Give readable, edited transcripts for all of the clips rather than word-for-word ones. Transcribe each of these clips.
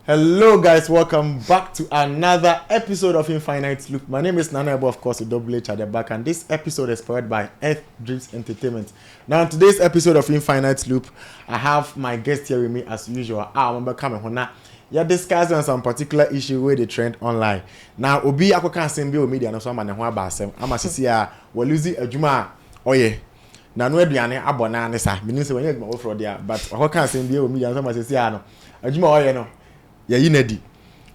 Hello guys, welcome back to another episode of Infinite Loop. My name is Nana Ebo, of course, with Double H at the back, and this episode is powered by Earth Dreams Entertainment. Now, in today's episode of Infinite Loop, I have my guest here with me as usual. I remember coming home. You're discussing on some particular issue where they trend online. Now, Obi Ako can't send me media, no so I'm an Basem. I'm a CCA, we're losing a Juma. Oh, yeah. Now, no, Diane, Abona, Nessa, meaning when you're over for there, but I can't send me media, so much as Yano. A Juma, oh, you know. Yeah, you need it.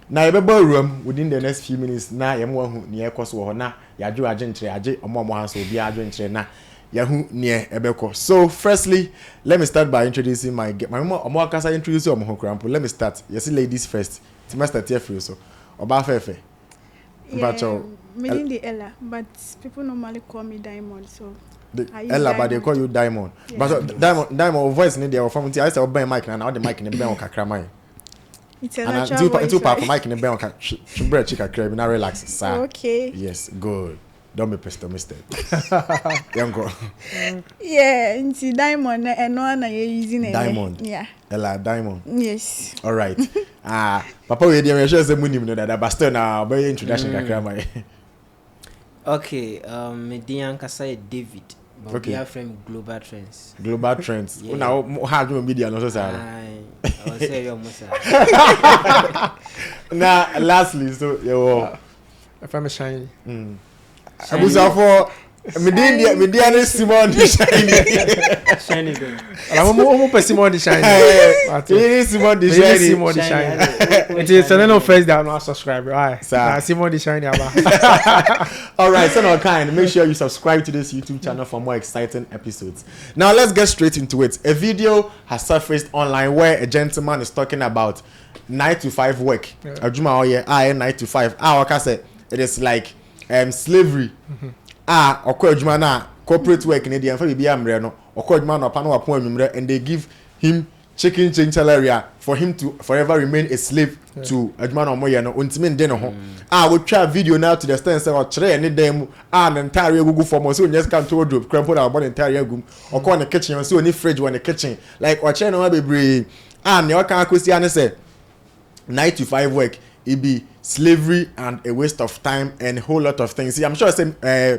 Now, you better room within the next few minutes. Now, you're more near Kosovo. Now, you're doing a gentry, or more so be a gentry now. Yahoo near Ebeko. So, firstly, let me start by introducing my more casa introduce you on Crampo. Let me start. You see, ladies first. Timester Tiafri, so Oba Fefe. Yeah, meaning the Ella, but people normally call me Diamond, so. Ella, but they call you Diamond. Yeah. But Diamond voice need their form. I said, Obey Mike, and now the mic in the bell Kakramai. It's a natural voice. Two part Mike in the bell, Chimbre Chica Crab, now relax, sir. Okay. Yes, good. Don't be pessimistic. Young girl. Yeah, it's Diamond, and no one are using it. Diamond. Yeah. Ella Diamond. Yes. All right. Papa, we are sure the money that Baston now. By introduction, Kakramai. Okay. Median Kasai David. Okay. We are from Global Trends. Global Trends. Yeah. Now, how do you media? No, sir. I will say you almost. Now, lastly, so you if I'm shiny. I was for Median Simon Shiny girl. I'm almost Simon the shiny. Simon the shiny. It is no first down no subscriber. Aye. Simon the shiny. All right, so now kind. Make sure you subscribe to this YouTube channel for more exciting episodes. Now let's get straight into it. A video has surfaced online where a gentleman is talking about 9 to 5 work. Ajuma oye 9 to 5. Like I it is like slavery. Okwa na corporate work in the for bia mre no okwa no pa no apon anwumre, and they give him chicken change salary for him to forever remain a slave to adwuma no moye no ontime nde no ho. We try video now to the extent say o kire any dem an entire gugu form so nyes kan to drop crampo na about entire gum okwa na kitchen so any fridge one the kitchen like o kire no bebre and you can akosi an say 9 to 5 work it be slavery and a waste of time and a whole lot of things. See, I'm sure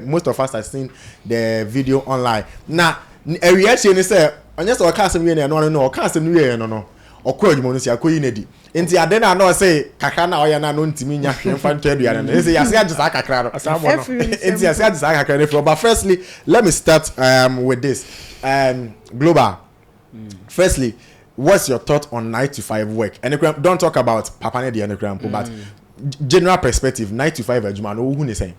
most of us have seen the video online. Now, a reaction is unless or cast me no cast me no or call you monosia ko yinedi. Nti adena I know say kakra na oya na no ntimi nya hwe mfa ntedu ya no. Say yase agisa kakra no. Nti yase agisa kakra no. But firstly, let me start with this. Global. Firstly, what's your thought on 9 to 5 work? And don't talk about Papa Nedi and the but general perspective, 9 to 5 Ajuma, no who is saying?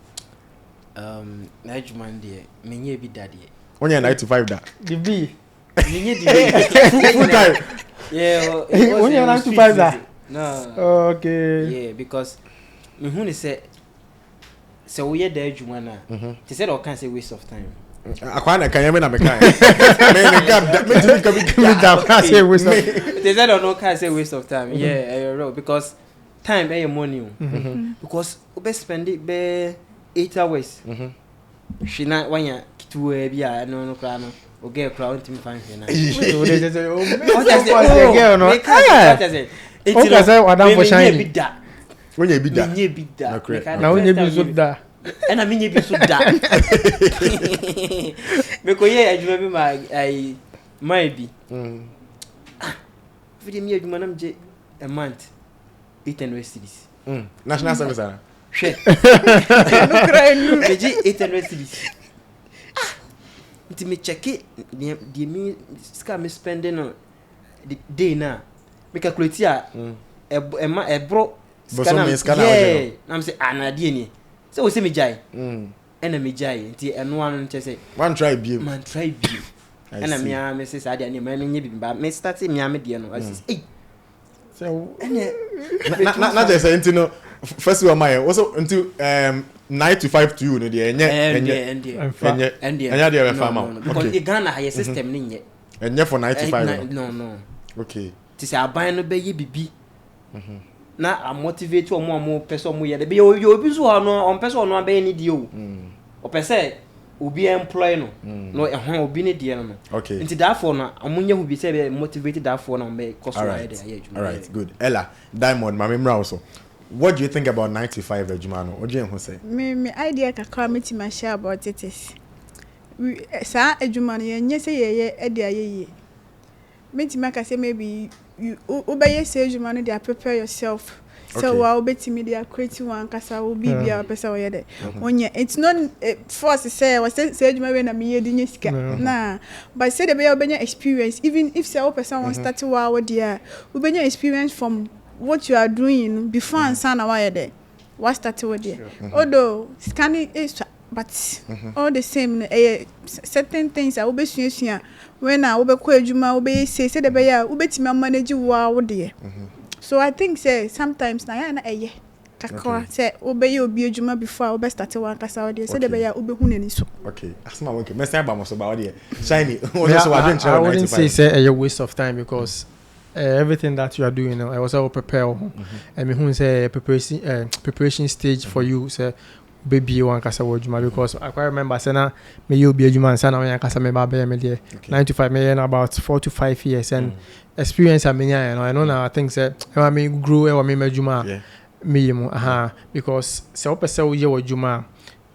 Ajuma dear, menye be daddy. Only 9 to 5 that. The B. Full time. Yeah, only 9 to 5 that. No. Okay. Yeah, because me who say so we the Ajuma na. They said all can say waste of time. Akwana kan yeme na me kan. They said no can say waste of time. Yeah, because time is money. Because we spend it be 8 hours. She na wanya kitu bi a no kra no. O get kra untim fan she na. What say Adam for shine. When you be that. Now when you be so da. And I mean you be so da. Because yeah, I remember my be. For the me adwuma nam je a month 800 cedis. National service ana. Hwe. No cry no. Je 800 cedis. Nti me check it the me ska me spending on the day na. Me calculate a bro scanner. Yeah. I'm say anadie ni. So we say me jai. And me jai. Nti eno anu nche say one try bi. Man try bi. And me say say ade me nye bi ba me start me am de no. I say eh. So na just say nti no first one my also until 9 to 5 to you no dey enye dey farm because Ghana high system ni nye. Enye for 9 to 5. No. Okay. Ti say aban no be ye bibi. Na a motivate omo person omo ye de be obi so no on person no aban ni di o. O pese obi employ no obi ne de no okay nti therefore no amunye hu bi say be motivated therefore no be cost right all right good Ella Diamond my memory also what do you think about 9-to-5 ejuma no oje ho say me idea kakra metima share about it is sa ejuma no yenye say ye e de ayeye metima ka say maybe you obeye say ejuma no dey prepare yourself. So wow, betimi they are creating one kasa will be a person where there. It's not force say was say you may na me yedi sika. Nah, but say the be experience even if say person want start wow there, we be experience from what you are doing before and sana why there. What start with there. Although scanning is but all the same certain things I will be sure when I will be ko ejuma will be say the be ya will betimi manage wow there. So I think say sometimes na ya na eye kakwa say obey obi adwuma before obe start one kasa ode say dey be ya obe hu nani so. Okay asma wonke me say ba mo so ba ode shiny so I wouldn't say a waste of time because everything that you are doing I was all prepare and me hu say preparation stage for you say baby one kasa adwuma because I quite remember say na me you obi adwuma say na one kasa me ba be me there 9 to 5 me about 4 to 5 years and experience I mean I know now I think say I mean grow I mean majuma me because say opese wo ye wajuma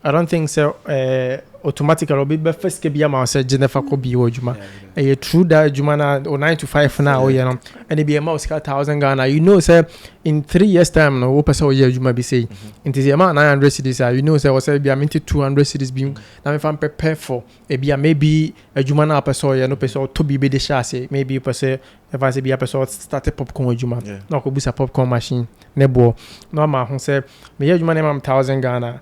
I don't think so automatically be first ke bia ma say Jennifer ko bi wajuma e true that juma na 9 to 5 na o ye no and be ma 1,000 Ghana you know say in 3 years time no opese wo ye juma be say it is ma 900 cedis you know say was say be am 200 cedis bi na me fan prepare for e bia maybe a juma na opese ye no pese to bi be de sha say maybe opese if I say be a person start popcorn juma no ko busa popcorn machine nebo no ma hu say me ye juma na 1,000 Ghana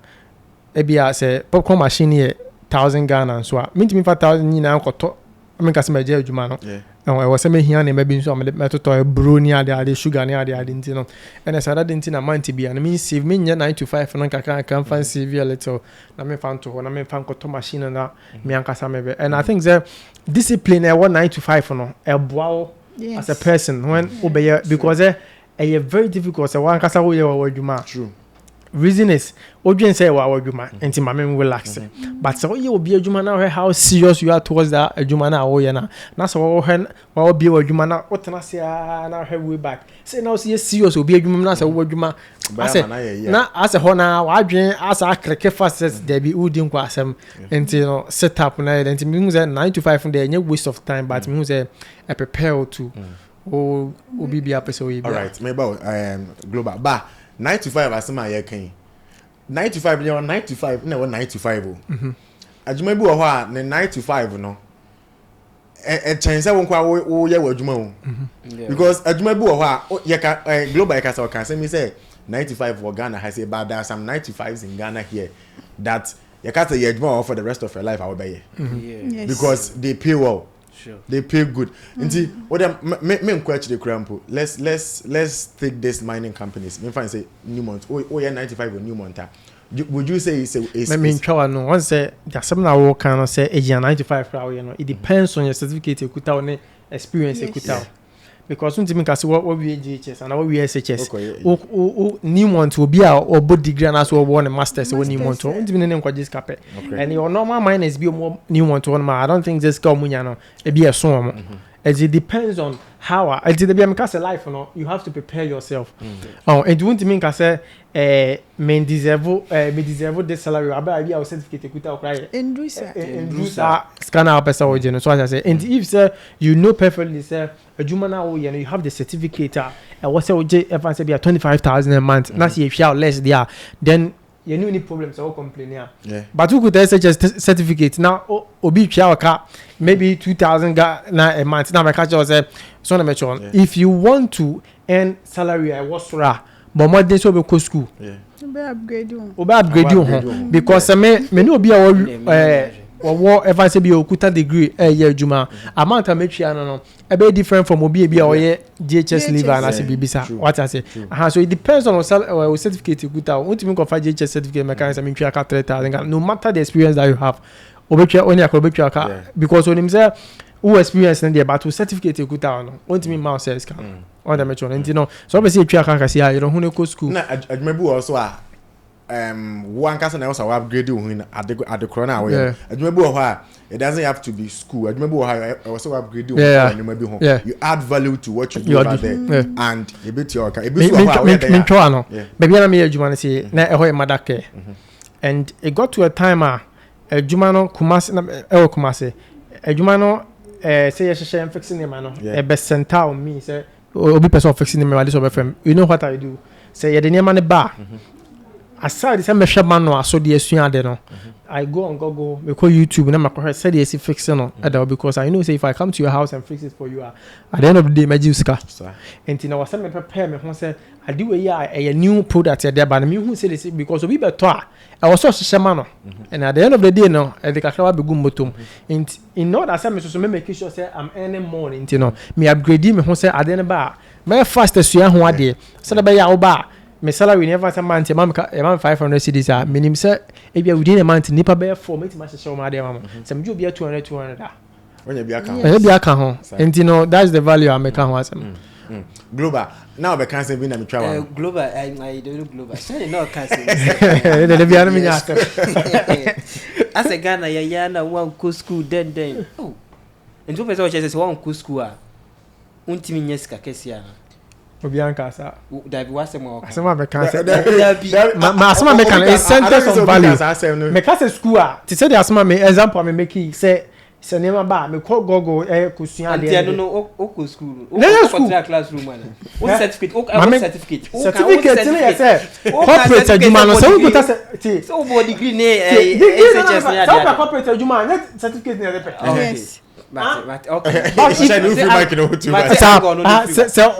e bia say popcorn machine here 1,000 Ghana so me 5,000 ni na nkoto me ka se me je adwuma no and I was say me hia na me bi so me to brownie ade sugar ni ade nti no and say that nti na man ti bia na me save me nya 9 to 5 no kan fan save a little na me fan to na me fan nkoto machine na me ankasa me be and I think that discipline e 9 to 5 no e boa as a person when obey because a very difficult say one kasa wo ye wa adwuma true reason is odwen say wa adwuma enti ma me relax but so ye obi adwuma na how serious you are towards that adwuma na wo ye na so wo hen wa obi adwuma na otena se na way back say now say serious obi adwuma na say wo adwuma na as a hona wa adwen as a kreke fast there be udin kwa asem enti no set up na enti me say 9 to 5 dey any waste of time but me say I prepare to obi bia person we all right me about global ba 9 to 5 asema ye kan 9 to 5 you 9 to 5 na 9 to 5 o adwuma bi wo ho a 9 to 5 no chance won kwa wo ye wadwuma o because adwuma bi wo ho a ye ka global ka say me say 95 for Ghana has a bad there are some 95s in Ghana here that you can't say adwuma for the rest of your life I will be here because they pay well. Sure. They pay good. Inti what me question the crampo. Let's take this mining companies. Me find say Newmont. Oh yeah 95 or Newmont. Would you say it's I mean try no one say there's something I work can say age 95 per you know it depends on your certificate you could on experience you could because when think what we GHS and what we SHS Newmont will be our both degree and as well one masters or Newmont or even name kwa just cap and your normal minus be more Newmont one I don't think this come munyano it be a sum as it depends on how I did be a life no you have to prepare yourself and you want to mean ka say me deserve this salary about our certificate kuta cry inducer scanner person or so as I say and if say you know perfectly say adwuma na wo you have the certificate and what say if I say be 25,000 a month na see if you less there then you know any problems or complain but who could SHS certificate now obi twa maybe 2,000 na a month now my catch say so na me if you want to earn salary I was but more than so be go school upgrade you because me no obi or ever say be okuta degree year juma amount of metri no e be different from obi or DHS leaver and as bibisa what I say so it depends on our certificate okuta want to confirm DHS certificate mechanism metri aka 3,000 no matter the experience that you have obetwa only akobetwa aka because when him say who experience in the battle certificate okuta no want to me mouse says can on the metro and you know so obviously twa aka say you don't who go school na adwuma bi also a one person na also upgrade you at the corner where adwuma bi wo ha it doesn't have to be school adwuma bi wo ha also upgrade you adwuma bi ho you add value to what you do over there and a bit your e bi so ha we me twa no baby na me adwuma na say na e ho e madake and it got to a time adwuma no Kumasi na e Kumasi adwuma no say ye fixing him no e be center on me say obi person fixing him this over FM you know what I do say ye the name na ba aside say me hwe man no aso de asua de no I go on Google we call YouTube na makwa say de esi fix no because I know say if I come to your house and fix it for you at the end of the day my jiska enti na wase me prepare me ho say ade we ya a new product there but me hu say this because obi beto I was so hwe man no and at the end of the day no e de kakra be gu motom enti in order say me so me make sure say I'm earning more enti no me upgrade me ho say ade ne ba me fast asua ho ade say da be ya wo ba my salary never some month mam 500 cedis minimum say e bia within a month nipa be 4 make ma show ma dey mama some do bia 200 when you be account e bia ka ho and you know that's the value I make ho asem global now be can say be na me twa global I don't know global say no can say de bia na me nya as a Ghana ya na one go school then oh and two person say one go school untimi nyesika kesia Obianka sa David wasemo asema be kan say ma asema me kan is sentence of value me ka say school to say the asema me example me make say nema ba me call gogo kusua de no o ko school o ko classroom ana o certificate o certificate ni say corporate adwuma no say we go say so bo degree ne SHS na dia corporate adwuma net certificate ni dey yes but okay so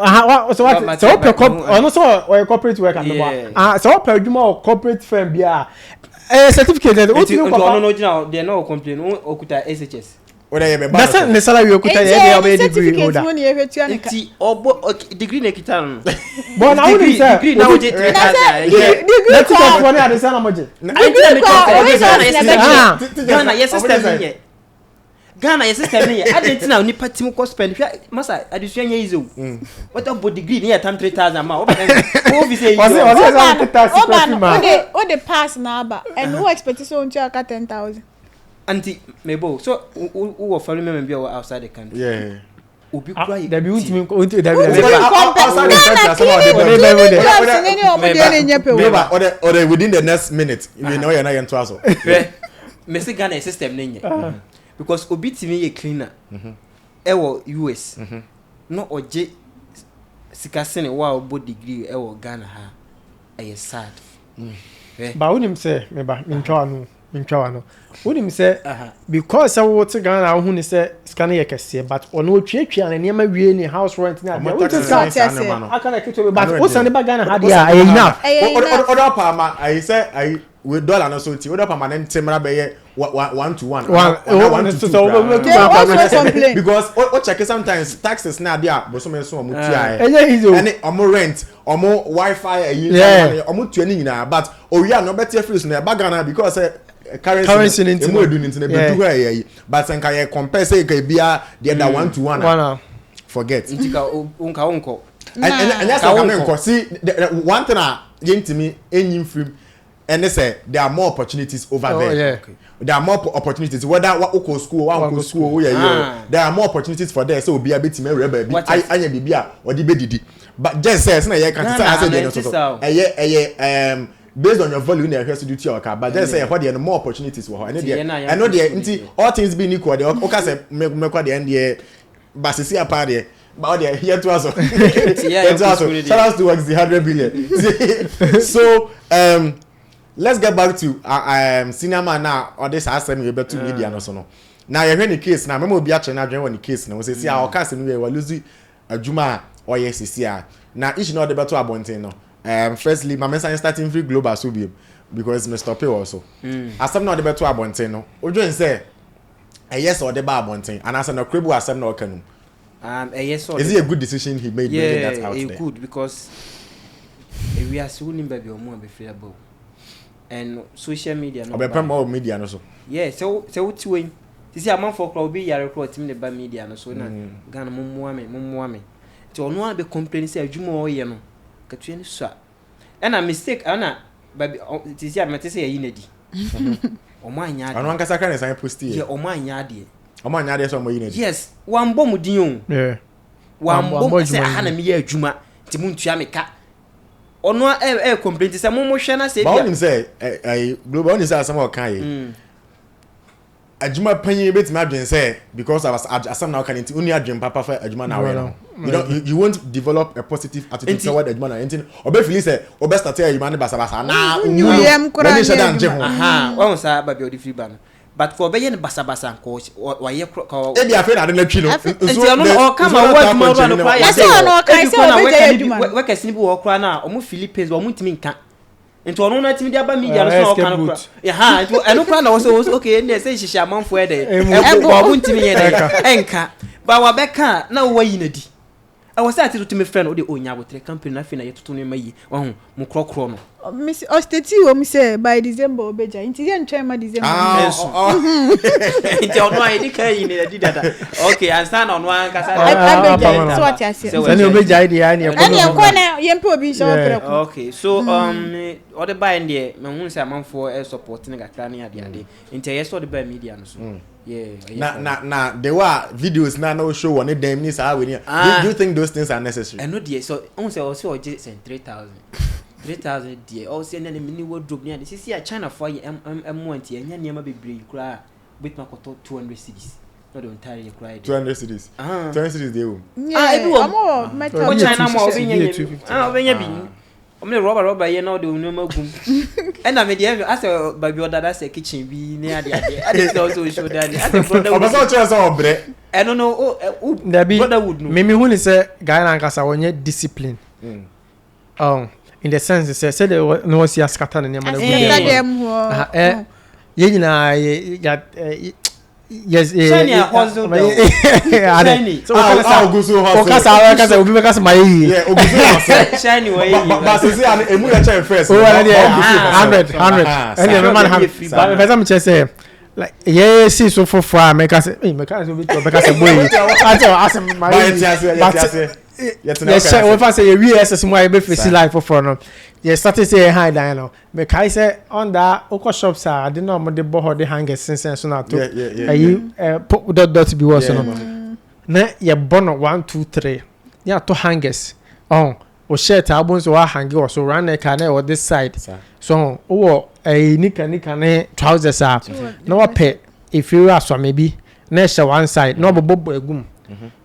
corporate work and so adwuma or corporate firm bia certificate no they no complain okuta SHS that's the salary okuta dey degree holder enti obo degree na kita no but now we say degree na oje let's go for na dey say na moje Ghana yes system here Ghana yes system here adentina oni patim ko spend masa adesua nya izo what about degree near time 3000 ma o be say o the pass na ba and who expect so unto aka 10,000 anti mebo so who follow me be outside the country obi kura there be untimi outside the country or within the next minute you know you're not into aso me say Ghana system nenye because obi timi ye cleaner ewo US no oje sikasene wa obo degree ewo Ghana ha eye sad ba unim say me ba ntwa no unim say because I want to Ghana hu ni say scan ye kese but ono otwetwa na niam wie ni house rent na akana keto but o san ba Ghana ha dia eye enough order pa ma I say we dollar no so ti order permanent temra be 1 to 1 because o check sometimes taxes na dia but so me so omo tia and omo rent omo wifi omo tua ni nyina but owia no better fees na ba Ghana because currency emu edu ni na be du ha but nka ye compare say ka bia the other 1 to 1 forget ntika unko and that's what I mean see one thing yentimi enyim film and they say there are more opportunities over there. Okay. There are more opportunities whether what go school there are more opportunities for there so be a bit me baby anya bibia or the bedidi but just says na you can say based on your value na here to do your car but just say what there more opportunities for and I know there all things being equal there okay say me kwa the end there but see apart there but they here to us shout out to the 100 billion so let's get back to senior man now or this asem we better media no so no now you hear the case now memo bia chena dwen one case na we say see our case we lose adwuma or yes see now each no the better abonten no firstly my mention starting free global so be because Mr. Pay also asem no the better abonten no odwen say yes or the ba abonten and as no krebu asem no kanum yes or is it a good decision he made bringing that out there good because we are soon in baby omo be fearable and social media no be more media no so so what way see a man for crowd be yare crowd team the ba media no so na Ghana mummu ame ti ono be complain say adwuma o ye no katue ni so and a mistake ana baby tisi am tisi ye yinedi omo anya anu ankasa kan san post ye omo anya de so omo yinedi yes wan bom din o yeah wan bom say ha na me ye adwuma ti mu ntua me ka ono complaint say mo hwe na say bia ba onim say global onim say asam o kan ye adwuma panyin betima adwen say because I was asam na kan uni adwen papa for adwuma na we no you won't develop a positive attitude toward adwuma na enti obe feel say obe start adwuma ne basa na yem kura ni sheda nje ho aha won sa ba bi odi free ban but for be ye ne basa ko wa ye ko e bia fe na de na twi no enti ono o kama wa adwuma ro no kwa ya say ono kai say obe je adwuma we kasini bi wo kra na omo Philippines wo mutimi nka nti ono na timi dia ba media no so kan kra ya ha nti eno kra na wo so okay ne say shisha amanfo e de e bo mutimi ye de enka ba wa beka na wo yi na di I was at to me friend odi onya wotre campaign na fi na yetoto no mayi wo mu krokro no miss osteti wo mi say by December obeja nti ye ntwen ma December nti ono ayi kai ni di dada okay ansa na ono an kasa abeja so what you say sani obeja ide ya ne ko na ye mpo obi so kreko okay so odi buy ndie me hu say amanfo support ne gakra ne ade nti ye so odi buy media no so yeah na there were videos na show on them ni say we do you think those things are necessary and no there so on say o 3,000 there o say na mini wardrobe ni ade sisi ya China for M1 ye nya niam bebre kura bit makoto 200 cedis no the entire kura 200 cedis 200 cedis dey home ebi wo amo metal China mo obenya bi omle rubber ye na de onuma gum and na me dey as baby order say kitchen bi ni ade so show that as brother o so chance o bre I don't know brother would know me hu ni say guy na nkasa wonye discipline in the sense say the no was ya scatter na ma na gum ye nyina yes Shiny hustle Shiny so okasa obi makasa mayi ogusu hustle Shiny way ba se say emu ya chain first 100 and man have person me say like yeah see so for make us obi to make us boy ask mayi yes we fan say we SS mo e be face life for no yes started say high down no me kai say on that oko shops are dey no mo dey bo dey hangers sense so na to put dot be was no na ye bono 1 2 3 ya to hangers o shirt abun so wa hangi o so run neck na o this side so o nika ne trousers are na wa pe if you are so maybe na she one side no bobo egum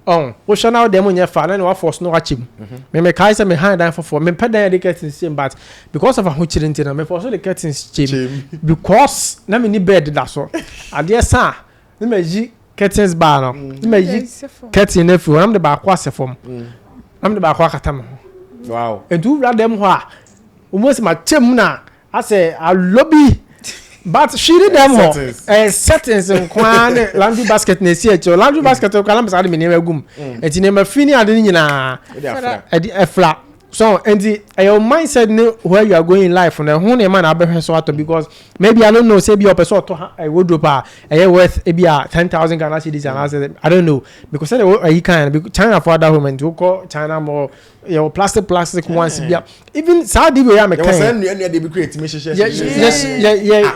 o shana o dem nya fa na wa force no wa chim me kai say me hand down for me peda the curtains chim but because of a hu chirinti na me force the curtains chim because na me ni bed da so ade sa na me ji curtains bar no na me ji curtain na fi am de ba kwa se fom am de ba kwa katam wow and do run them ho a almost ma chem na I say a lobby but she did them ho settings in kwan laundry basket na see echo laundry basket ko kala msa de me ne magum enti ne ma fini ade nyina e flat so and your mindset where you are going in life na hu ne man abehwe so ato because maybe I don't know say be your person to a wardrobe worth maybe 10,000 Ghana cedis and I don't know because say you can China for that woman to call China more your plastic ones even Saudi we am kind they be create me yes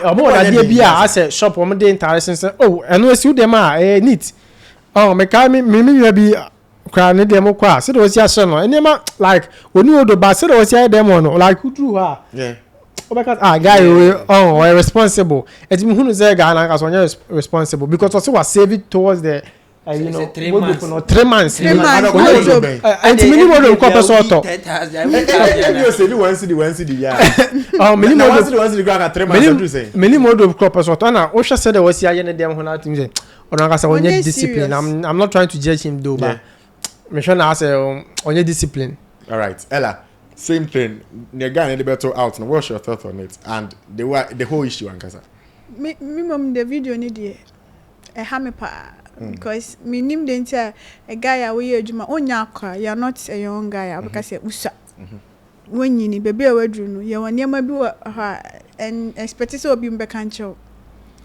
omo na dey bia as a shop omo dey interesting say oh and we see them neat me kai me be kwa ne demo kwa se do sia no enema like oni odo ba se do sia demo no like who through her obeka guy we responsible et me hunu say guy na so responsible because also was save it towards the you know 3 months and minimum odo ko person auto you say you want see the yeah minimum odo want see the grant 3 months do say minimum odo ko person auto na o hwe say the was sia ye ne dem ho na tim say odo ka say onye discipline I'm not trying to judge him though but me sure na say on your discipline. All right, Ella, same thing. The guy in the battle out. Now, what's your thought on it and the whole issue, Ankasa? Me mom the video ni dey e ha me pa because me nim the entire a guy we adwuma onya akwa you are not a young guy because say usa when you ni baby awadru no you won niam bi ha and expect say obi mbeka nchew.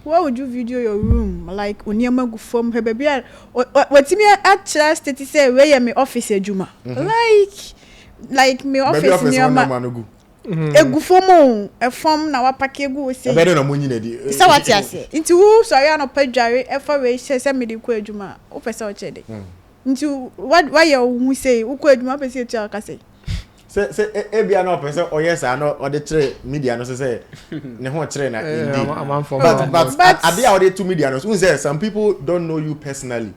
What would you video your room like oniema gu form he baby watimi actually state say where me office adwuma like me office niema egu fomo e form na wa pack egu we say better no money na di say what you say nti who sorry an opadware e fa we say me dey ko adwuma o pese o chede nti why you who say wo ko adwuma pese tu aka say e bia na pese o yes ano o de tre media no say ne ho tre na indeed but ade a o de to media no so say some people don't know you personally.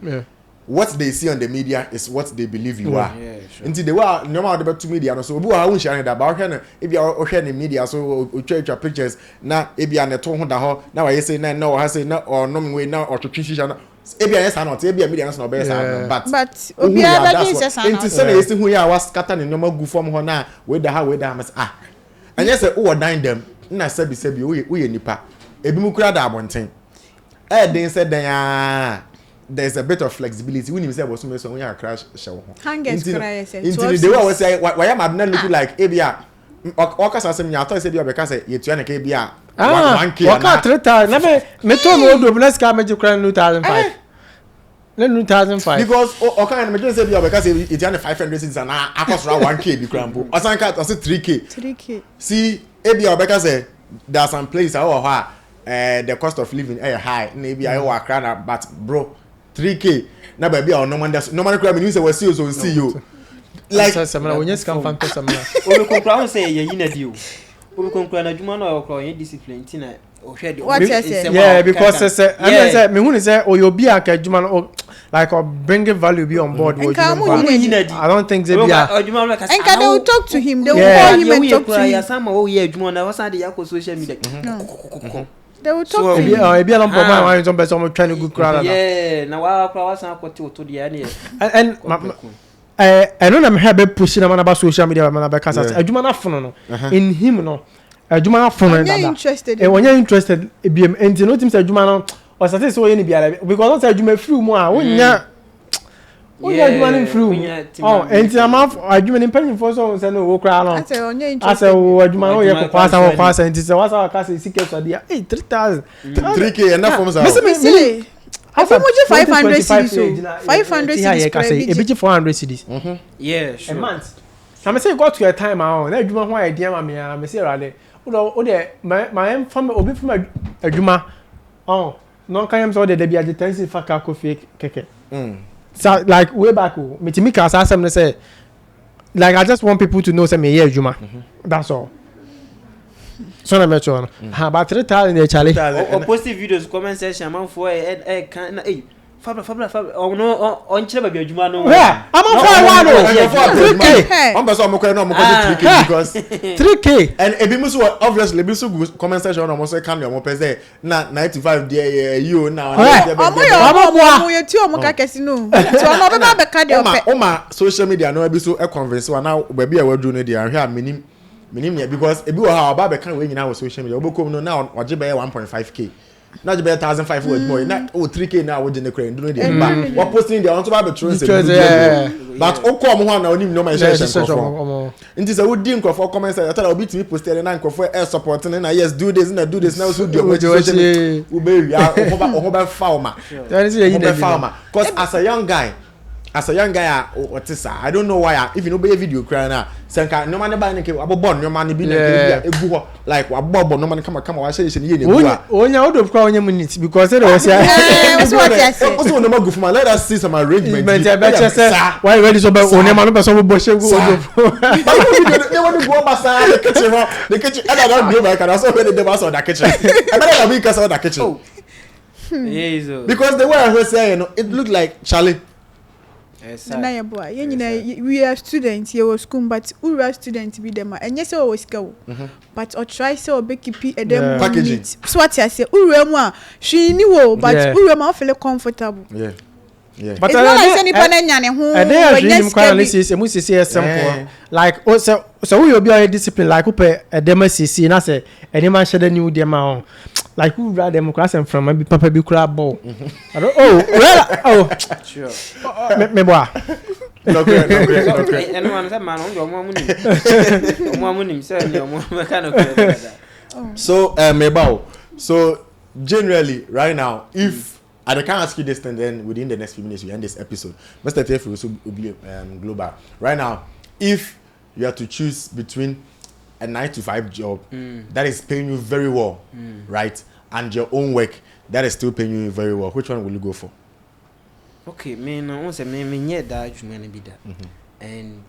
What they see on the media is what they believe you are. Yeah, sure. Until they were no matter about to media, so we are sharing that. But if you are sharing the media, so we check your pictures. Now, if you are not talking that, now I say no, I say no, or no way now, or to teach now. If you are yes or not, if you are media, not best. But we are that is yes. Until say yes, who you are was scattered in normal good form. Now, with the how with them and yes, who are dying them. Na sebi we nipa. Ebi mu kura da abonten. Then said there's a bit of flexibility. We need to say about something when you crash show. Hangers cry say. Until they will say why am I not looking like Abia? Okas asem nya to say bia because say you tuan ke bia 1k. Waka 3,000. Na me to me odo bless ka me cry 2005. Na 2005. Because okan me say bia because you tuan 500 cedis and akos ra 1k bi krampo. Osanka to say 3k. See Abia because say there are some places the cost of living high. Maybe I work around but bro 3k na baby or no man crab mean say we see you like samana when you scam fan samana we conclude say ye yin adi o we conclude na adwuma na o ye discipline tina o hwe de yeah because say I say me hu say o yobi aka adwuma no like or bring value be on board I don't think they be and can they will talk to him they will call him and talk to him ya sama o ye adwuma na wasa de yakọ social media they will talk to him e be along for my some person trying to good crowd yeah na wa wasa akọ to de ya ne and I know I'm here pushing am about social media man about cause adwuma na fono no in him no adwuma na fono that interested e when you interested e be enti no team say adwuma no or say so ye ni biara because don't say adwuma free mu a wonya adwuma ni free enti am adwuma ni penny for so say no wo kra no I say onye interested I say adwuma no ye kwasa enti say wasa ka say secret so dia 3000 3k enough for me I think much 500 cedis 500 cedis e be 400 cedis yeah sure a month na say go to your time now na adwuma ho idea ma me say rade o de my from obi from adwuma no can so de be agitation faka ko fake keke so like way back me timika asem no say like I just want people to know say me here adwuma that's all so na metro no ha ba 3,000 e chale o positive videos comment section man for can fabla on chire ba adwuma no yeah I'm on for 3k on person mo ko no mo ko 3k because 3k and ebi musu obviously ebi su comment section no mo say can mo pese na 95 there you now omo ye ti omo ka kesi no so omo be ba ka de ope o ma social media no ebi so e convince wa na ba bia wadru no there ahwe a minim ya because ebi wo ha ba be kan we nyina wo social media obokom no na oje be 1.5k na je be 1,500 wo more na 3k na wo je ne kra ndu no dey ba what posting there on to ba be true say but o come ho na onim no man share nti say wo di nkofo comment say tell obi timi post there na nkofo support na yes do this na so do social media wo be wi o ba fauma cause as a young guy what is I don't know why if you know be video cry na senka no man buy nke abobon no man bi na egu ho like abobon no man come wa share ye ne egu a onya odo kwa onya minute because there was ya also no go for my let us see some arrangement why ready so be onya man no be so bo shegu odo they want to go basa the kitchen and I don't do my can also when they basa the kitchen and then we can the kitchen because the way I was saying it looked like Charlie. Na ya boy we are students here was school but we are students be them and yes we go but or try say be keep them packaging so what I say we mu a she ni wo but we ma feel comfortable yeah but it's not like any pananya ne ho when you analysis e mu sisi simple like so we obi a discipline like upe dem sisi na say any man share new dem on like who rather them class and from maybe papa be crab ball sure me boy okay anyone say man on your mom munim say your mom kind of so mebao so generally right now if I can ask you this thing then within the next few minutes we end this episode Mr. TF will also be global right now if you have to choose between a 9 to 5 job that is paying you very well, right? And your own work that is still paying you very well, which one will you go for? Okay, me no once me nyɛ da adwuma no bi da. And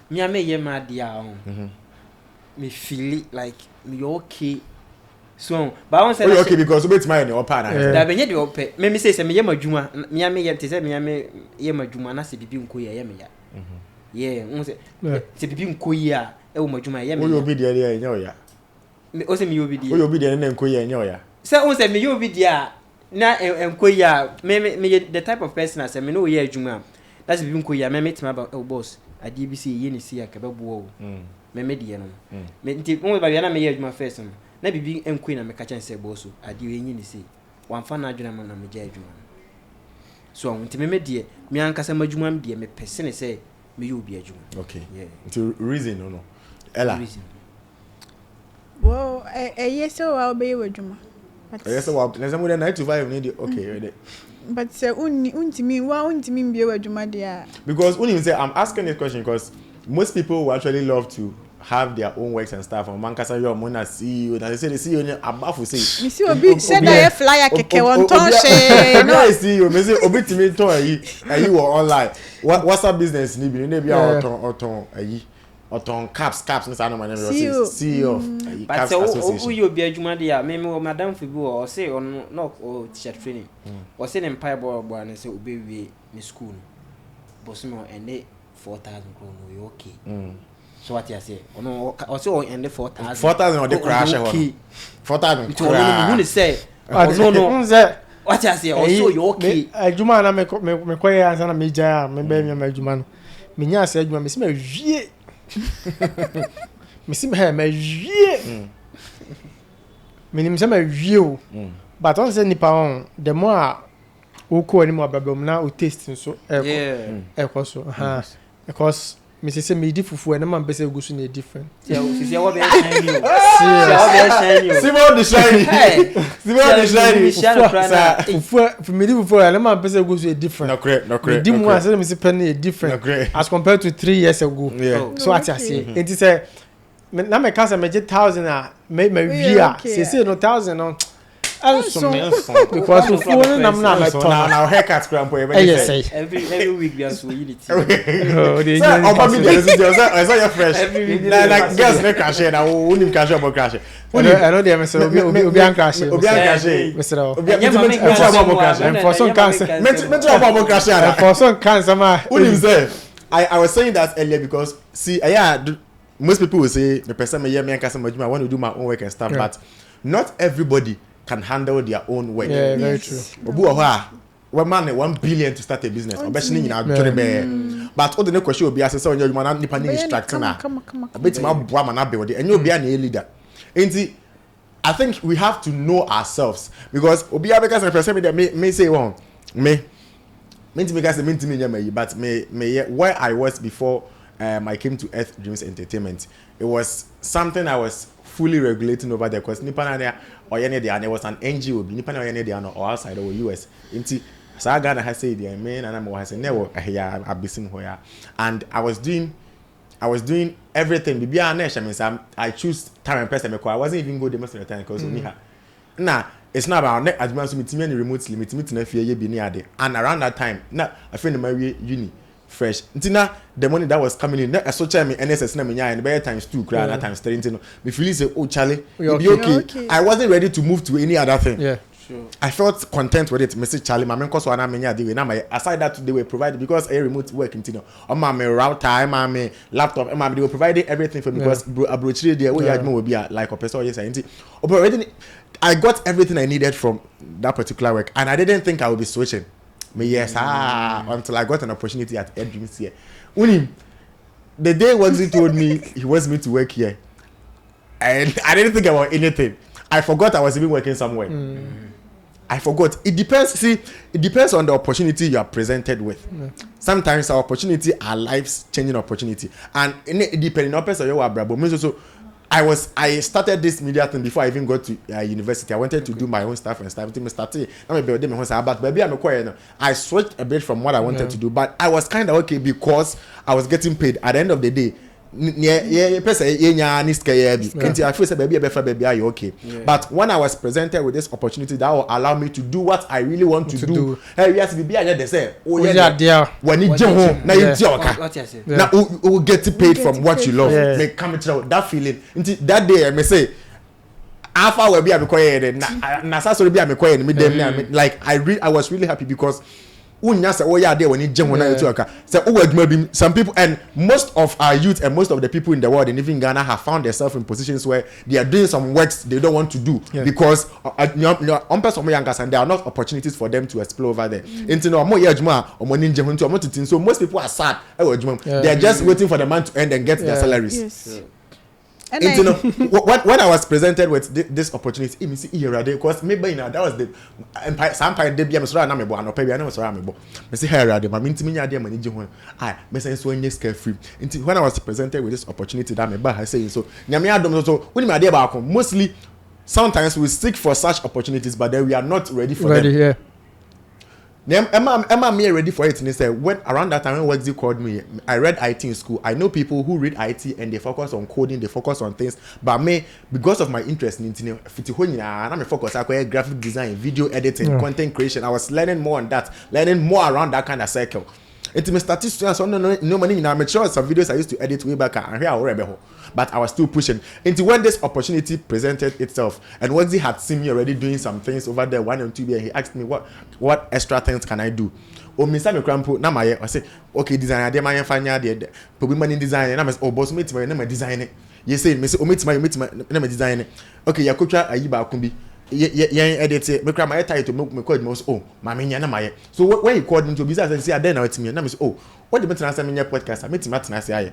me a me yɛ ma dia on. Me feel it like me okay. So, but I want to say okay because wait my your partner. Da be nyɛ de opɛ. Me say me yɛ ma adwuma. Me a me yɛ te say me a me yɛ ma adwuma na se bibi nko yɛ me ya. Yeah, once se bibi nko yi a e wo ma adwuma yɛ me. Wo obi de yɛ nyɛ oya. Me o se me obi de. Wo obi de na nko yɛ nyɛ oya. Say once me yɛ obi de a na enko yi a me the type of person as me no yɛ adwuma. That's bibi nko yi a me tima ba boss. Adi bi say yɛ ne si aka ba bo o. Me de no. Me nti mo ba na me yɛ adwuma first no. Na bibi enko yi na me ka chan say boss o. Adi we nyi ne si. Wan fa na adwuma na me gya adwuma. So nti me de me ankasa madwuma me de me person say me yɛ obi adwuma. Okay. Yeah. To reason no. Ella. Well, yes, so I'll be with you. Yes, so there's some 9 to 5 need okay. But say untimi be with you, dear. Because when you say I'm asking this question because most people will actually love to have their own works and stuff. And Mankasa your mona CEO, and they say the CEO above will say. You see, Obi said I flyer keke one tonche. No, CEO. Me say Obi timi ton ayi were online. WhatsApp business ni bi ne bi oton ayi. Oton caps ni sa no man CEO of Caps Association. But you be adwuma de a me madam Fibu o say on no teacher training. O say them pie boy and say Obi we ni school. Boss me and 4,000 krono you okay. So what you say? No, o say o end 4,000. 4,000 on the crash one. 4,000. You say no. What you say? O so you okay. Adwuma na me koye ansa na me gya me ba me adwuma no. Me nya ase adwuma me se me wie. Me se me wie. Me nim se me wie o. But on say nipa on the more o ko ani mo babam na o taste so e ko so because me say me di fufu e na man pese gusu na different. Yeah, see what be shine you. Simon the shiny. Fufu me di fufu e na man pese gusu e different. No correct. Di mu ase me say pen e different as compared to 3 years ago. So what you say? It is say na me can say me 1,000 a me via say no 1,000 no also because of phone na my turn now haircut cramp every week we are so unity. Oh the I saw your fresh like girls make crash na who nim crash about crash I know them say obi an crash Mr. for some cancer for some cancer ma who nim say I was saying that earlier because see most people will say the person me and cancer I want to do my own work and stuff but not everybody can handle their own work. Yeah, very true. One man 1 billion to start a business. But all the question will be as you man nipa ni distracting na. Bet ma boa man na build and you be an leader. I think we have to know ourselves because obi abeka say person me say one me but me where I was before I came to Earth Dreams Entertainment. It was something I was fully regulating over there because nipa na or there was an NGO nipa na there or outside or US into so Ghana has said the main and I say never here abisim hoya and I was doing everything I choose time and person because I wasn't even good the most of the time because nah it's not about net advance meeting remotely meeting na fear be near there and around that time na I friend my uni fresh ntina the money that was coming in na so charge me NSS na me nya and by times 2 cry and times 3 ntino me feel say oh Charlie it be okay I wasn't ready to move to any other thing Sure. I felt content with it. Message Charlie, my main course one many day. Now my aside that they were provided because a remote work continue. On my router, my laptop, and they were providing everything for me because abrochiri there where will be like a person yes I got everything I needed from that particular work and I didn't think I would be switching. Me yes until I got an opportunity at Ed Dreams here. Uni the day Wagzi told me he wants me to work here and I didn't think about anything. I forgot I was even working somewhere. I forgot. It depends on the opportunity you are presented with. Sometimes our opportunity are lives changing opportunity, and it depending on person you are brabo. So I started this media thing before I even got to university. I wanted to do my own stuff and stuff. I switched a bit from what I wanted to do, but I was kind of okay because I was getting paid. At the end of the day, person yenya ni scare bi until I feel say baby are you okay. But when I was presented with this opportunity that will allow me to do what I really want to do. Hey, yes, be anya they say oh yeah when you je ho na you je oka na you get paid from what you love. Make come to that feeling until that day I may say after we be amekoye na so be amekoye me dem like I was really happy because unya say oh yeah there when you je ho na you oka say oh adwuma bi some people and most of our youth and most of the people in the world and even Ghana have found themselves in positions where they are doing some works they don't want to do because on person youngers and there are not opportunities for them to explore over there into no mo adwuma omo ni je ho nto omo titin so most people are sad adwuma they are just waiting for the month to end and get their salaries. Yes. And when I was presented with this opportunity, it means because maybe that was the empire. Some empire they be sorry na me bo anope bi na me sorry me bo. Me say here ma me ntimi nya de ma ni je ho. Me say so nye scare free. When I was presented with this opportunity that me ba I say so. Nyame adom so when me dey ba ko mostly sometimes we seek for such opportunities but then we are not ready for them. Yeah. Emma me ready for it and he said when around that time when Wexy called me I read IT in school. I know people who read IT and they focus on coding, they focus on things, but me because of my interest in internet I'm a focus I graphic design, video editing, content creation. I was learning more on that, learning more around that kind of circle. Into my statistics, so no money now. I'm sure some videos I used to edit way back and here I already, but I was still pushing. Into when this opportunity presented itself, and Wexy had seen me already doing some things over there 1 and 2 years, he asked me what extra things can I do. Oh, Mr. Mekrampo, na my I say okay designer, dey my fanya dey, probably money design. And I say oh boss me to my design it. You say me say oh me to my design it. Okay, ya coach ayiba kumbi. Yeah, edit it. Make my title me call me oh, mama nya na my. So when he called me to business say then now to me, na me say oh, what the matter say me podcast, I meet na say aye.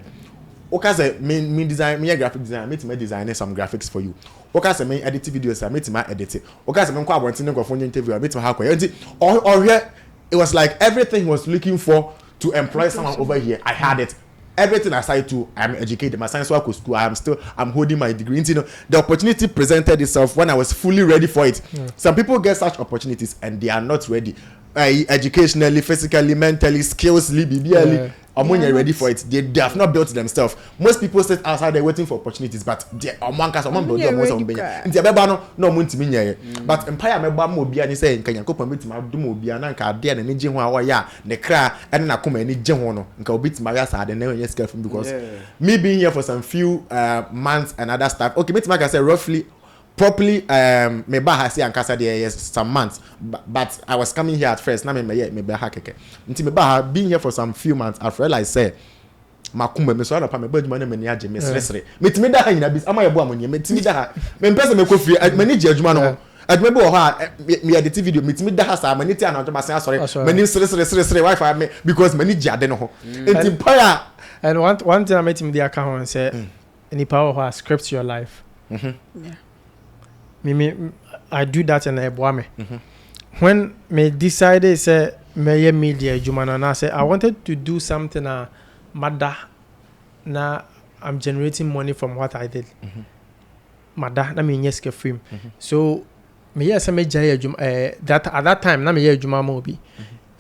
Okay say me design, me graphic design, me to design some graphics for you. Okay say me edit videos, I meet my edit it. Okay say me kwa want to go for interview, I meet my how or here it was like everything was looking for to employ someone over here. I had it. Everything aside to I'm educated, my science work was school. I'm holding my degree. You know, the opportunity presented itself when I was fully ready for it. Some people get such opportunities and they are not ready. Educationally, physically, mentally, skillsly, BBLly. When you're ready for it, they have not built themselves. Most people sit outside there waiting for opportunities, but they among us, among but empire member mo bia ni say nka yakopon betima do mo bia na nka ade na ni je ho awa ya ne kra ene na koma ni je ho no nka obitima ya sa ade na yen scarf because me being here for some few months and other stuff okay betima can say roughly properly me ba ha say ankasa there yes some months but I was coming here at first na me be ha keke nti me ba ha being here for some few months I realized say makumba me so na pa me baduma na me ni age me sresre metimi da ha nyina bis ama yebo amonye metimi da ha me mpese me kofi mani je adwuma no adwuma bi wo ha me edit video metimi da ha sa mani ti ana to basen asore mani sresre wifi me because mani je ade no ho enti paya and one thing I met him the account and say any power who scripts your life. Yeah. Me I do that and I boa me. When me decided say me media jumana na say I wanted to do something mada na I'm generating money from what I did. Mada na me nyeske film. So me yes me jaya that at that time na me juma mobi.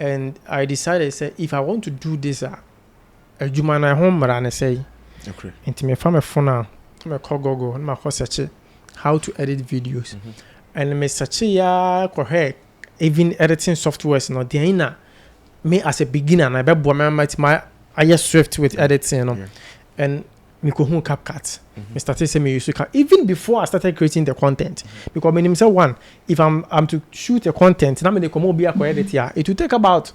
And I decided say if I want to do this jumana home run say okay. Into me from a phone me call Google and me call search how to edit videos. And me search ya correct even editing softwares no dey na me as a beginner na be bo my I just swift with editing you know. And me go home CapCut. Me started say me use CapCut even before I started creating the content because me say one if I'm to shoot the content na me dey come be a edit ya it will take about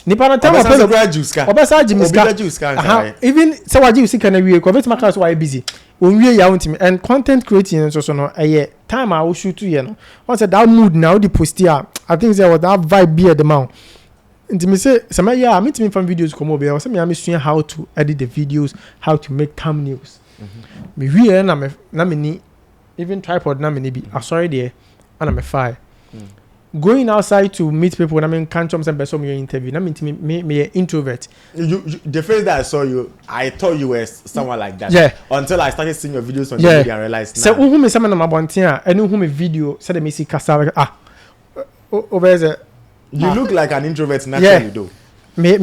nipa na time obesa jiska even say waji usika na wie ko betima class why busy onwie ya untimi and content creating so no time I will shoot to you know once that mood now the post here I think there was that vibe be at the mount ntimi say some yeah me timi from videos come over say me am showing how to edit the videos how to make thumbnails me wie na me ni even tripod na me ni bi sorry there and me fire going outside to meet people when I mean can't some person your interview. I mean me introvert. You the first that I saw you, I thought you were someone like that. Yeah. Until I started seeing your videos on TV and realized. So who me someone na mabontia and who me video said me see kasa over there. You look like an introvert naturally though. Me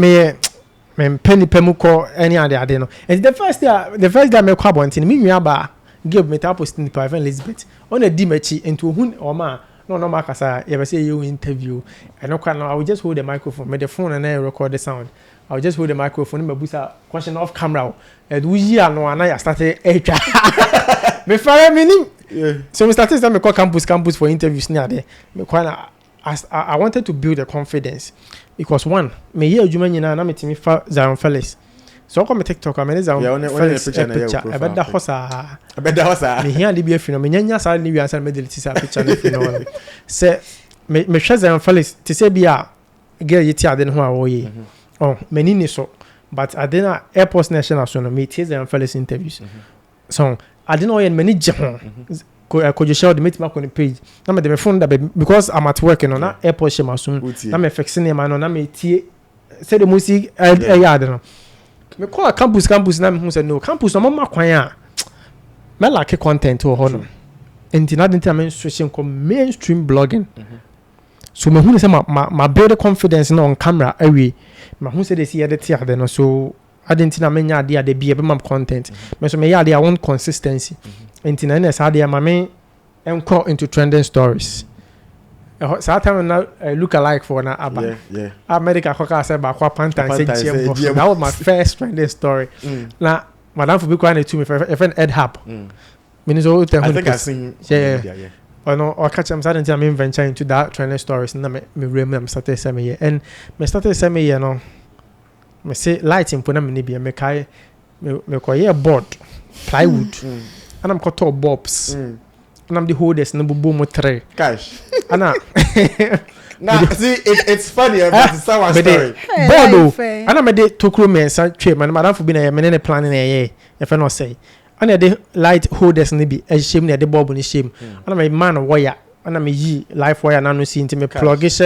me penny pemuko any other no. And the first day me kwa bontin me nua ba give me tap post in private Elizabeth on a dimechi into hun or ma no makasa you say you interview and no I will just hold the microphone me the phone and then record the sound. I will just hold the microphone me busa question off camera and we year no and I started me fire meaning so we started me call campus for interviews near there me I wanted to build a confidence because one me hear adwuma nyina na metimi fa Zion Felix so come TikTok am Zion Felix picture I bet the hosa me hear dey be afino me nyanya sa ni wi ansa me delete sa picture na afino say me hwe Zion Felix to say bia girl yeti ade no ho a wo yi oh many ni so but ade na airport national so no me tie Zion Felix interviews so ade no yen many je ho could you share the meet on the page na me the phone that because I'm at work no na airport shema so na me fixing e man no na me tie say the music yard no me call campus na me hu say no campus no ma kwan a me like content o ho no enti na den time switching come mainstream blogging so me hu say ma build confidence no on camera awie me hu say they see edit yard no so adentina me nya ade be mam content me so me yard I want consistency enti na say ade ma me enko into trending stories so time na look alike for na aba America kwaka say ba kwa panta say GM that was my first trending story na madam for be kwa na to me friend Ed Hap me so tell I think I seen yeah no or catch am starting to me venture into that trending stories na me remember started say me and me started say me no me say lighting put na me be me kai me ko here board plywood and I'm cut up bulbs and I'm the holders na bubu mo three cash ana now see it's funny but it's our story board and I'm dey tokro men sa twe man madam for be na me ne planning e fe no say and dey light holders na bi e shame na dey bulb ni shame and I'm man wire and I'm yi life wire na no see into me plug it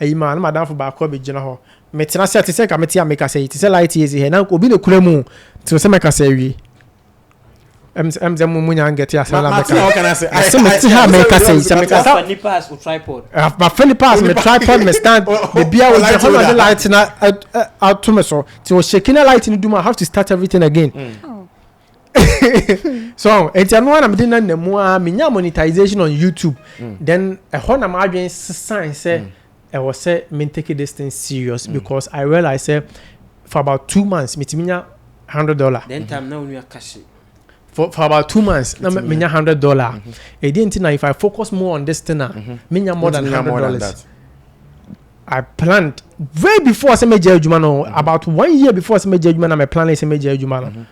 e man madam for ba ko be gina ho me tena say te say ka me tia make say te say light easy he na obi ne kura mu te say make say wi mu nya get ya sala make what can I say I say me ti ha make say make sa ni pass with tripod my funny pass me tripod me stand the beer with the whole light na out to me so to shaking a light in do I have to start everything again so it's no na me dey na mu a me nya monetization on YouTube then a ho na ma adwen sign say I was say me take this thing serious because I realized say for about 2 months me tinya $100 then time now we are cash for about 2 months na me nya $100 e didn't know if I focus more on this thing me nya more than $100 I planned way before say me adwuma no about 1 year before say me adwuma na me plan say me adwuma no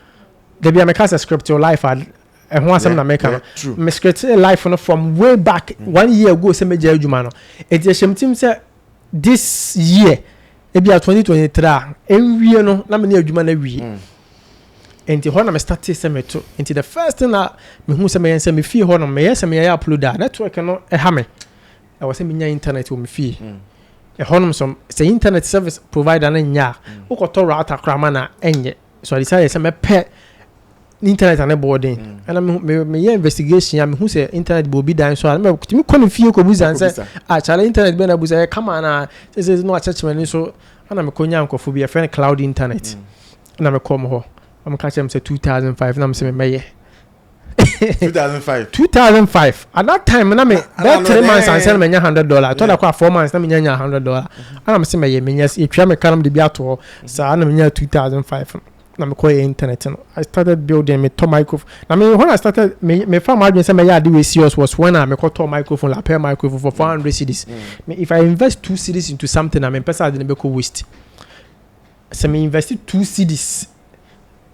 there be a make a script your life and ho asem na make me script life no from way back 1 year ago say me adwuma no it is shame say this year e be 2023 enwie no na me adwuma na wie enti ho na me start say me to enti the first thing na me hu say me say me fie ho no me yes me upload that network no e ha me I was say me nya internet o me fie e ho no some say internet service provider na nya wo ko to router krama na enye so I decided say me pay internet and boarding and me investigation me who say internet bo bi dan so me me kon fie ko buza say chala internet be na buza come on say no attachment so ana me konya nkofo bi e friend cloud internet na me come ho am catch am say 2005 na me say me 2005 at that time na me that 3 months and sell me $100 to da kwa 4 months na me nya $100 ana me say me yes e twa me kalam de bi ato sa na me nya 2005 na me call internet no I started building me to microphone na me when I started me farm adwin say me ya dey serious was when I me call to microphone la pair microphone for 400 cedis me if I invest 2 cedis into something na me person dey be ko waste so me invested 2 cedis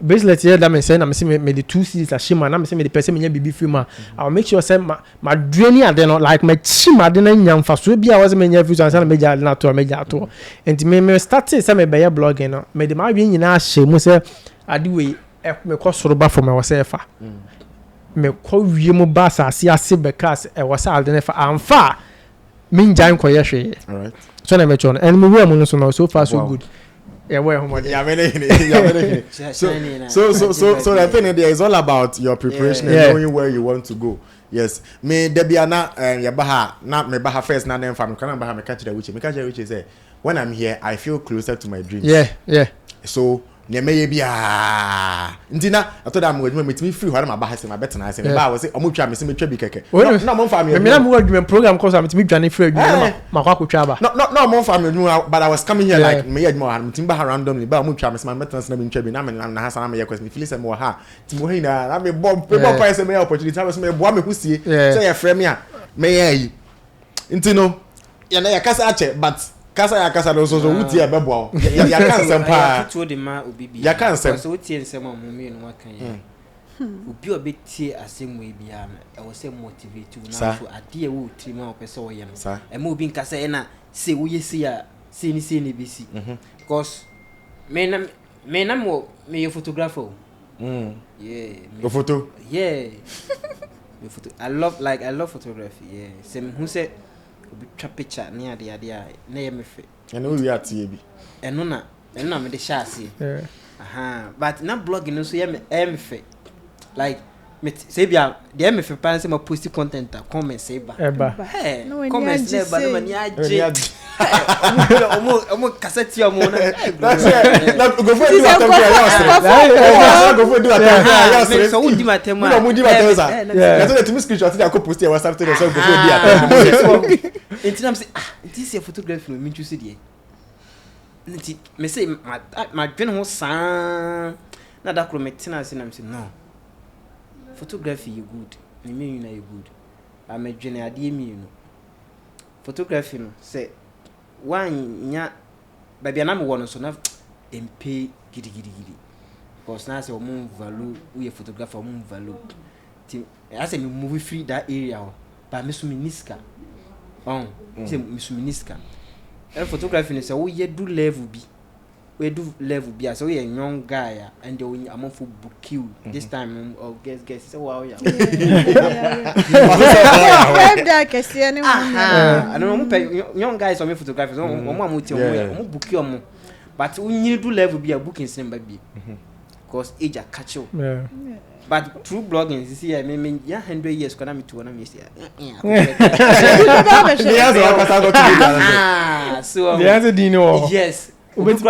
basically here that me say na me say me the 2 cedis la shima na me say me the person me nya bibi free ma I will make sure say my draining ade no like me chima ade na nya mfa so bia was me nya free so na me ja na to me ja to and me start say me be blogging no me the ma adwin nyina ahye mu say ade we me ko soro ba for me was say fa me ko wie mu ba asase ase be cast e was ade na fa amfa me njan ko ye hwe all right so na me chon and me we am so far so good. So the thing there is all about your preparation and knowing where you want to go. Yes, me Debiana and Yabaha, not me Baha first, not them from Canada, me catch the witch. Me catch the witch say, when I'm here, I feel closer to my dreams. Yeah. so nyemeye bia ntina atoda am wadwuma metimi free hware ma ba ha se ma betena ha se ba wo se omotwa me se metwa bi keke no mo fa me me na mo wadwuma program cause am metimi dwane free adwuma ma kwa kwotwa ba no mo fa me adwuma but I was coming here like me adwuma ha metimi ba ha randomly ba omotwa me se ma betena se na me ntwa bi na me na ha sana me yakwas me feel se me wo ha timo he na me bomb pa se me opportunity ha se me boa me husie say ya frame a me yi ntino ya na yakasa ache but kasa no so wuti e bebo o ya kan sem pa to de ma obibi ya kan sem so wuti ensem a mumie no wakan ya obi obetie asem we bia na e wo se motivate na so ade e wo tiri ma opese wo ye no e ma obi nkasa e na se wo yesi a se ni bisi because me na mo me photographer yeah the photo me photo I love photography yeah sem who say obi twa picture na ade a na ye me fe and we at ye bi eno na me de shase but na blogging no so ye me fe like me say bia de me fe pan say ma post content a comment say ba hey comment say ba no mani aje omo cassette omo na go for do attempt go for do attempt so we di matem no mo di matem sa ya so the screenshot dey go post e WhatsApp to so go for do attempt entinam say this your photography no me choose dey nti me say ma dwen ho san na da kro me tina say na me say no photography you good me mean you na you good am dwen ade mi no photography no say nya babia na me wono so na mp gidi because na say omo value we photographer omo value ti I say me move free that area ba me so miniska say me so miniska e photography no say we do level bi as we a young guy and they am for book you this time or guess say wow ya da kese ne I don't know young guys on me photographers omo amuti omo book you omo but we do level bi a booking number bi because age a catch you but through blogging you see me 100 years kana me to na me say so the answer dino yes you guys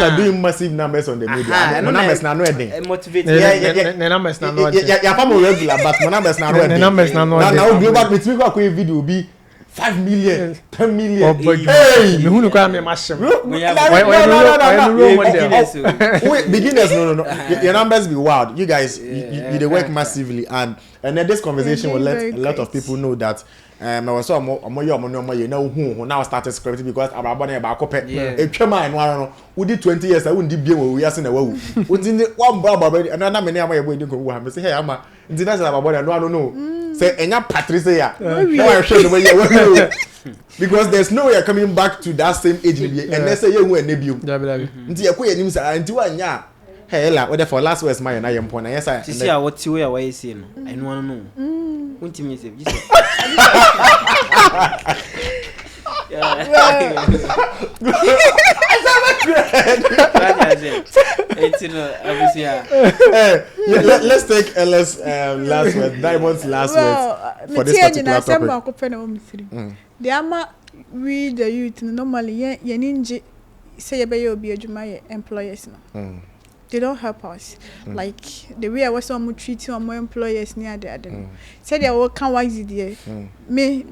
are doing massive numbers on the media. Numbers na no edin. Motivate. Numbers na no edin. Ya pa mo regular but numbers na no edin. Numbers na no edin. Now global between ko video be 5 million, 10 million. Hey, me hunu kwa me mashem. Wait, beginners no. Your numbers be wild. You guys you work massively and then this conversation will let a lot of people know that I was so omo na hu now started scripting because ababo na ba kope etwema eno ara no we did 20 years I wouldn't be we ase na wawu we did one brother and na me na am boy dinko ha me say hey ama ntina say ababo na no say enya Patricia ya now I show the way you because there's no way you're coming back to that same age and they say you hu enebio nti ye ko ye nim say nti wanya hey la we for last words my na ye mpo na yes I see what you we are say no eno no unti me say Jesus let's take Ella's last word, Diamond's last words for this particular topic. The ama we the youth normally ye ninja say ye be obi adwuma ye employers no. They don't help us. Like the way I was on treating on my employers near the other. Said they work can wise there. Me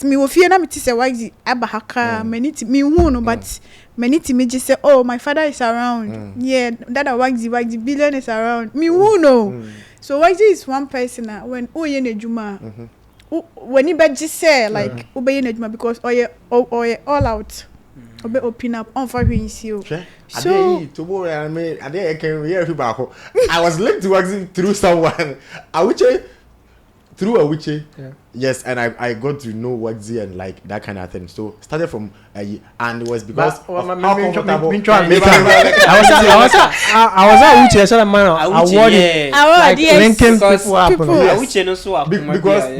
will fear na me to say wise abahaka me who but many to me just say oh my father is around. Yeah, that a wise billion is around. Me who know. So wise is one person when ye ne juma. When you just say like obey ne juma because all out. Obe open up on for you. So tomorrow I can hear people. I was linked to working through someone. Through a witch. Yes, and I got to know Waxy and like that kind of thing. So started from and it was because of how comfortable. I was a witch. I said man award linking people up.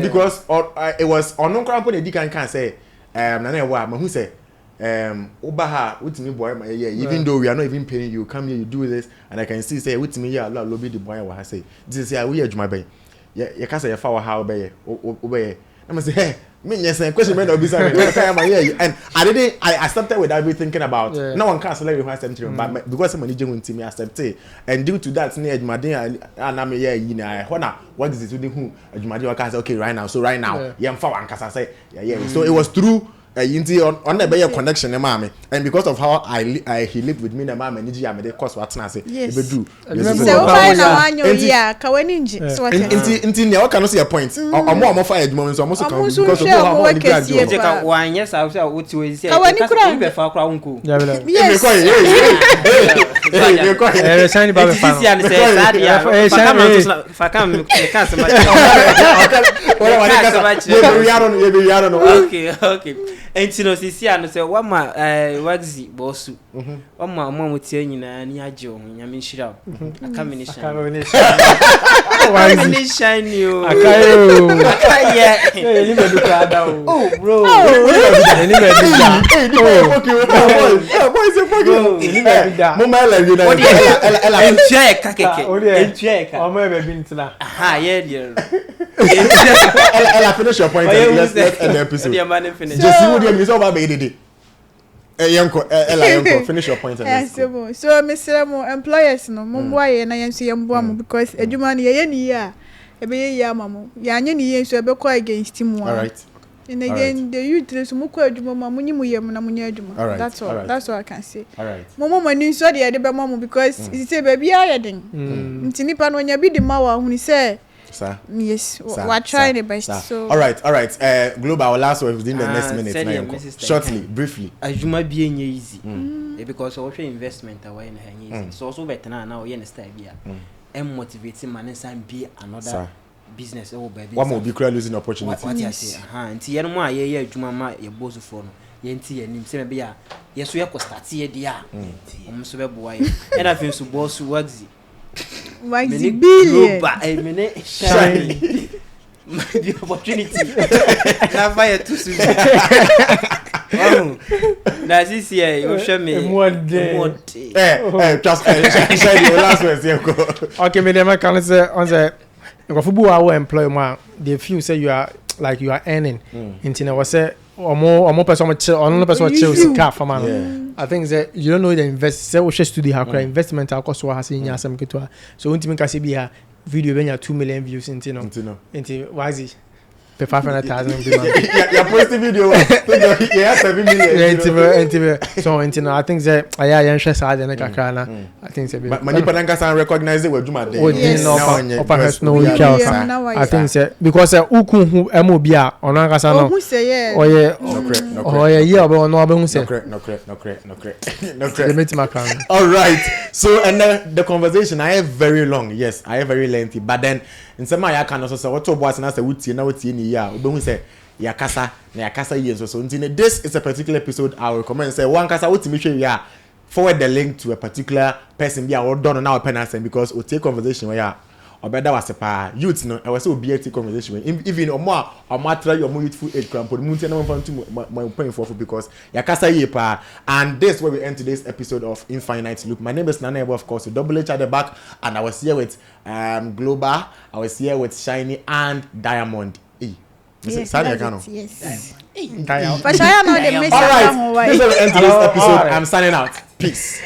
Because it was on company they can say na wa who say Obaha utimi boy even though we are not even paying you come here you do this and I can see say utimi ya lobby the boy wa say this is we adwuma be ye ka say fa wa ha obey I'm say, hey, me yes, question me no be say and I started without be thinking about no one can select the center but because money genuine to me accept it and due to that near Adjumaden and I'm here you know what is it with who Adjumaden can say okay right now so right now yeah for one cause I say yeah so it was through on the better connection mommy and because of how he lived with me and mama and I made course what I say yes do so fine now yeah kawaninji so what what can see a point or more fire Adjumaden so almost because of how many graduates one yes I was what you say kawani for kwa unku yes shiny baba fan okay enti no sisi ano se wa ma waxi bosu wa ma mo tie nyina ni age o nyame nhira aka me ni shine you akaye ni medu ka da o oh bro ni medu da boy say fucking ni medu da mo ma la you na enjoy ka keke enjoy ka o mo e be bi ntila aha yeah dear ela finish your point let's end the episode just see what you say about baby yanko ela finish your point and so Mr. employers no mo boye na yenso yemboa mo because adwuma no ye ni ya ebe ye ya mamo ya anye ni ye so ebe call against him all right and again the youth so mo call adwuma ma mo nyimu yem na mo nya adwuma that's all I can say all right mo mani so de de be mamo because it say baby ayedin ntini pa no nya bi di ma wa huni say sir yes we're trying the best so all right global last word within the next minute na shortly briefly ajuma bi enye easy because we show investment away na easy so so better na we na style bia motivate man san be another business or baby one more be clear losing opportunity what you say nti ye no ma ye adwuma ma ye bozu for no ye nti ye nim se be bia ye so ye ko start ye dia so be boa ye and I feel so boss waxi waxi billion many shine the opportunity na fire too soon that's this year you show me one day just shine your last words here go okay me dem can say on the football our employment they feel say you are like you are earning into na was say omo person chill sika for man I think that you don't know the invest say we should study how investment cost what has in yasam keto so unti ka se bia video ben ya 2 million views into wazi pe 500,000 bi man ya post video yeah 7 million so into I think that aya yan share sa na kakra na I think say but mani panan ka san recognize we adwuma dey I think say because uku hu emo bia ono aka sa no oye yeah but ono abe hu say no correct let me take my crown all right so and the conversation I have very long yes I have very lengthy but then in some ya can also say what to boss na say wutie na wutie ni ya obehu say yakasa yen so this is a particular episode I will recommend say one kasa wutie me hwe ya forward the link to a particular person be our done now pen answer because we take conversation where ya obeda was pa youth no I was so be take conversation even omo try your more youthful age cramp put munti na mo fan to my point for because yakasa ye pa and this where we end today's episode of Infinite Loop. My name is Nana Ebo, of course, with Double H at the back, and I was here with Global, I was here with Shiny and Diamond. Yes, All right, this is the end to this episode. I'm signing out. Peace.